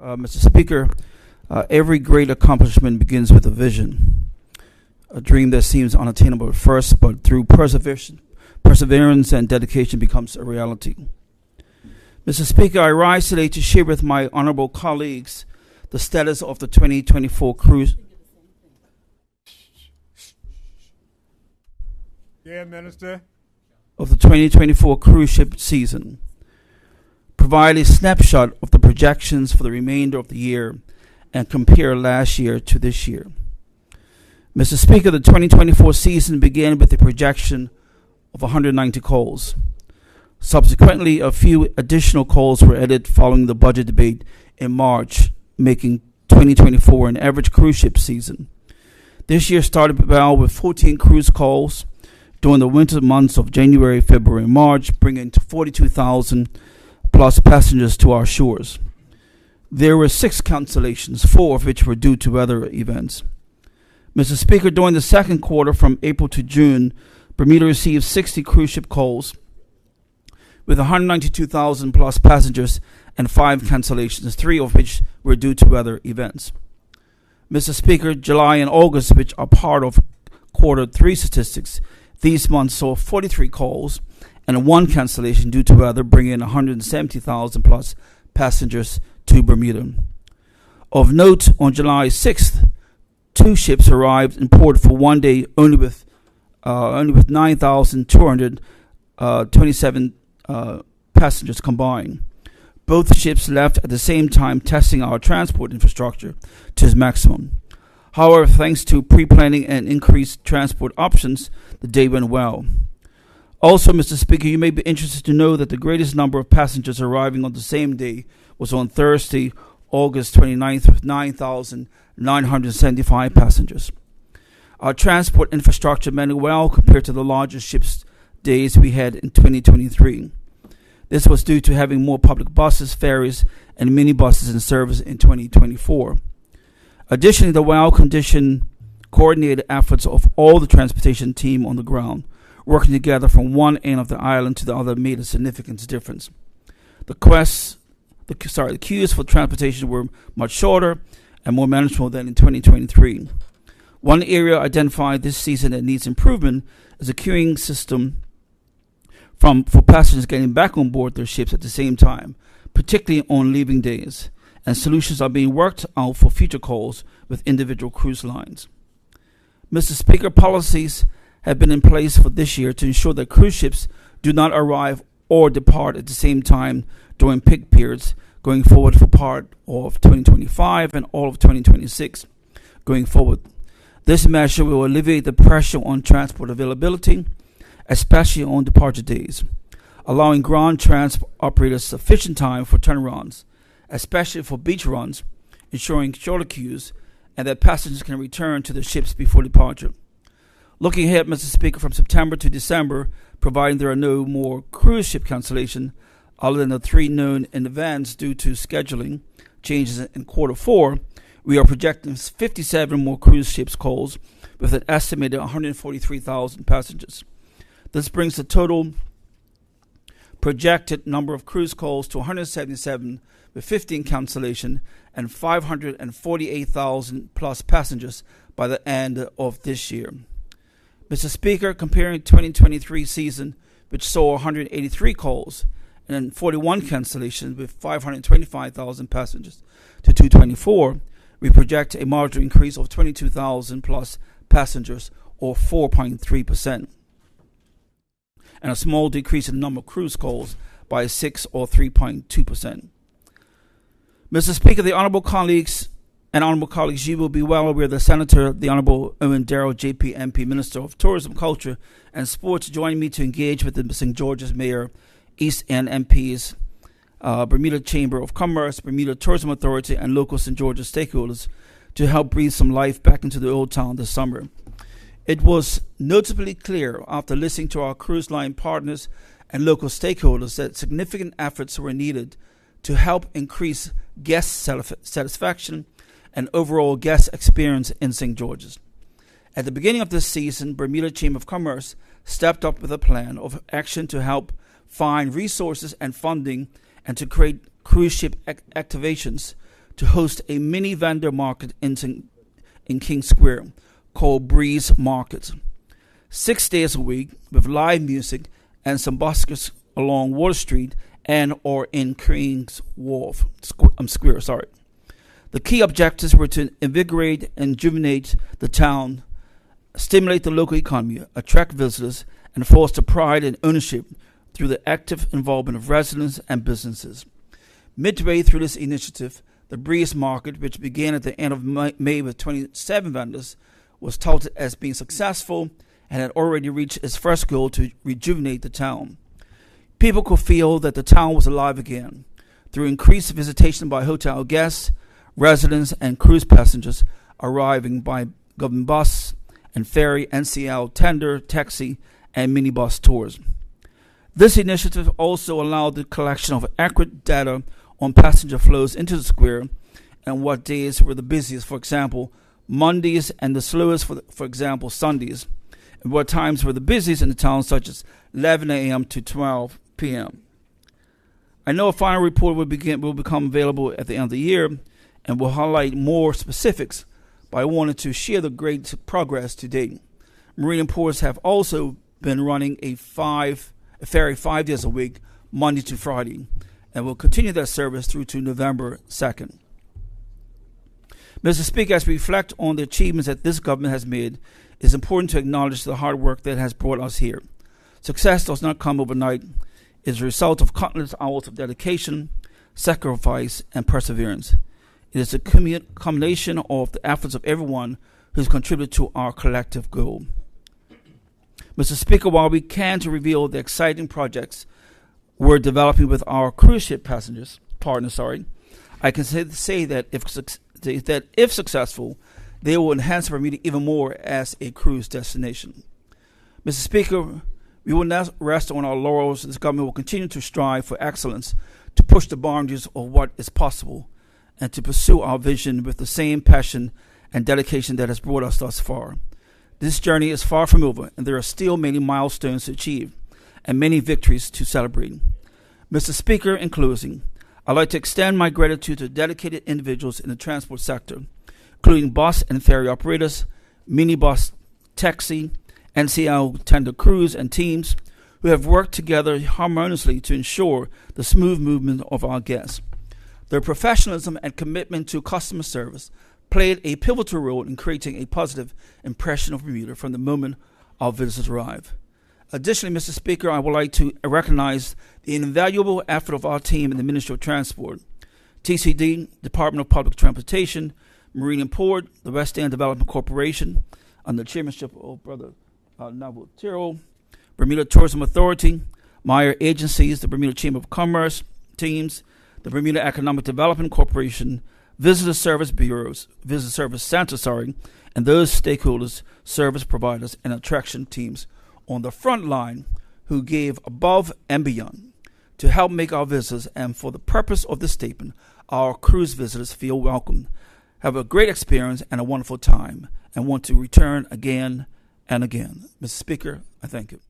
Mr. Speaker, every great accomplishment begins with a vision, a dream that seems unattainable at first, but through perseverance and dedication becomes a reality. Mr. Speaker, I rise today to share with my honorable colleagues the status of the 2024 cruise. Yeah, Minister. Of the 2024 cruise ship season. Provide a snapshot of the projections for the remainder of the year and compare last year to this year. Mr. Speaker, the 2024 season began with a projection of 190 calls. Subsequently, a few additional calls were added following the budget debate in March, making 2024 an average cruise ship season. This year started well with 14 cruise calls during the winter months of January, February, and March, bringing 42,000 plus passengers to our shores. There were 6 cancellations, 4 of which were due to weather events. Mr. Speaker, during the second quarter from April to June, Bermuda received 60 cruise ship calls with 192,000 plus passengers and 5 cancellations, 3 of which were due to weather events. Mr. Speaker, July and August, which are part of quarter 3 statistics, these months saw 43 calls and 1 cancellation due to weather, bringing 170,000 plus passengers to Bermuda. Of note, on July 6th, 2 ships arrived in port for one day, only with 9,227 passengers combined. Both ships left at the same time, testing our transport infrastructure to its maximum. However, thanks to pre-planning and increased transport options, the day went well. Also, Mr. Speaker, you may be interested to know that the greatest number of passengers arriving on the same day was on Thursday, August 29th, with 9,975 passengers. Our transport infrastructure managed well compared to the largest ships days we had in 2023. This was due to having more public buses, ferries, and minibuses in service in 2024. Additionally, the well-conditioned, coordinated efforts of all the transportation team on the ground, working together from one end of the island to the other, made a significant difference. The queues for transportation were much shorter and more manageable than in 2023. One area identified this season that needs improvement is a queuing system for passengers getting back on board their ships at the same time, particularly on leaving days, and solutions are being worked out for future calls with individual cruise lines. Mr. Speaker, policies have been in place for this year to ensure that cruise ships do not arrive or depart at the same time during peak periods going forward for part of 2025 and all of 2026 going forward. This measure will alleviate the pressure on transport availability, especially on departure days, allowing ground transport operators sufficient time for turnarounds, especially for beach runs, ensuring shorter queues, and that passengers can return to the ships before departure. Looking ahead, Mr. Speaker, from September to December, providing there are no more cruise ship cancellation other than the 3 known in advance due to scheduling changes in quarter 4, we are projecting 57 more cruise ships calls with an estimated 143,000 passengers. This brings the total projected number of cruise calls to 177 with 15 cancellation and 548,000 plus passengers by the end of this year. Mr. Speaker, comparing 2023 season, which saw 183 calls and 41 cancellations with 525,000 passengers, to 2024, we project a marginal increase of 22,000 plus passengers, or 4.3%, and a small decrease in the number of cruise calls by 6 or 3.2%. Mr. Speaker, the honorable colleagues, you will be well aware that Senator, the Honorable Owen Darrell, JP MP, Minister of Tourism, Culture, and Sports, joined me to engage with the St. George's Mayor, East End MPs, Bermuda Chamber of Commerce, Bermuda Tourism Authority, and local St. George's stakeholders to help breathe some life back into the old town this summer. It was notably clear after listening to our cruise line partners and local stakeholders that significant efforts were needed to help increase guest satisfaction and overall guest experience in St. George's. At the beginning of this season, Bermuda Chamber of Commerce stepped up with a plan of action to help find resources and funding and to create cruise ship activations to host a mini vendor market in King Square called Breeze Market. 6 days a week with live music and some buskers along Water Street and or in King's Wharf Square. The key objectives were to invigorate and rejuvenate the town, stimulate the local economy, attract visitors, and foster pride and ownership through the active involvement of residents and businesses. Midway through this initiative, the Breeze Market, which began at the end of May with 27 vendors, was touted as being successful and had already reached its first goal to rejuvenate the town. People could feel that the town was alive again through increased visitation by hotel guests, residents, and cruise passengers arriving by government bus and ferry, NCL, tender, taxi, and minibus tours. This initiative also allowed the collection of accurate data on passenger flows into the square and what days were the busiest, for example, Mondays, and the slowest, for example, Sundays, and what times were the busiest in the town, such as 11 a.m. to 12 p.m. I know a final report will become available at the end of the year and will highlight more specifics, but I wanted to share the great progress to date. Marine Ports have also been running a ferry 5 days a week, Monday to Friday, and will continue that service through to November 2nd. Mr. Speaker, as we reflect on the achievements that this government has made, it is important to acknowledge the hard work that has brought us here. Success does not come overnight. It is a result of countless hours of dedication, sacrifice, and perseverance. It is a combination of the efforts of everyone who has contributed to our collective goal. Mr. Speaker, while we can't reveal the exciting projects we're developing with our cruise ship partners, I can say that if successful, they will enhance Bermuda even more as a cruise destination. Mr. Speaker, we will not rest on our laurels. This government will continue to strive for excellence, to push the boundaries of what is possible, and to pursue our vision with the same passion and dedication that has brought us thus far. This journey is far from over, and there are still many milestones to achieve and many victories to celebrate. Mr. Speaker, in closing, I'd like to extend my gratitude to dedicated individuals in the transport sector, including bus and ferry operators, minibus, taxi, NCL, tender cruise, and teams who have worked together harmoniously to ensure the smooth movement of our guests. Their professionalism and commitment to customer service played a pivotal role in creating a positive impression of Bermuda from the moment our visitors arrive. Additionally, Mr. Speaker, I would like to recognize the invaluable effort of our team in the Ministerial Transport, TCD, Department of Public Transportation, Marine and Port, the West End Development Corporation, under the chairmanship of Brother Ministerial, Bermuda Tourism Authority, Meyer Agencies, the Bermuda Chamber of Commerce teams, the Bermuda Economic Development Corporation, Visitor Service Bureaus, Visitor Service Centers, and those stakeholders, service providers, and attraction teams on the front line who gave above and beyond to help make our visitors, and for the purpose of this statement, our cruise visitors feel welcome, have a great experience and a wonderful time, and want to return again and again. Mr. Speaker, I thank you.